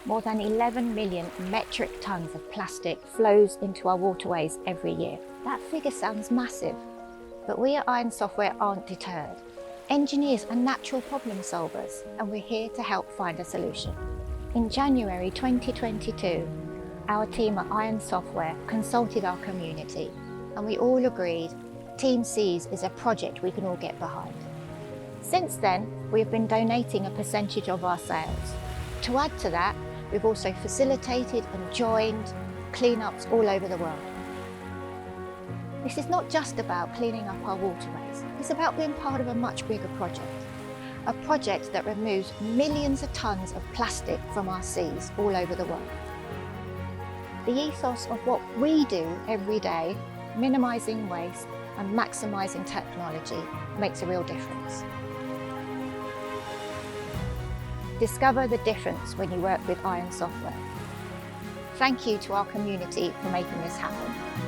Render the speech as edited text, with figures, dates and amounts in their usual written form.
More than 11 million metric tonnes of plastic flows into our waterways every year. That figure sounds massive, but we at Iron Software aren't deterred. Engineers are natural problem solvers, and we're here to help find a solution. In January 2022, our team at Iron Software consulted our community, and we all agreed Team Seas is a project we can all get behind. Since then, we have been donating a percentage of our sales. To add to that, we've also facilitated and joined cleanups all over the world. This is not just about cleaning up our waterways, it's about being part of a much bigger project. A project that removes millions of tonnes of plastic from our seas all over the world. The ethos of what we do every day, minimising waste and maximising technology, makes a real difference. Discover the difference when you work with Iron Software. Thank you to our community for making this happen.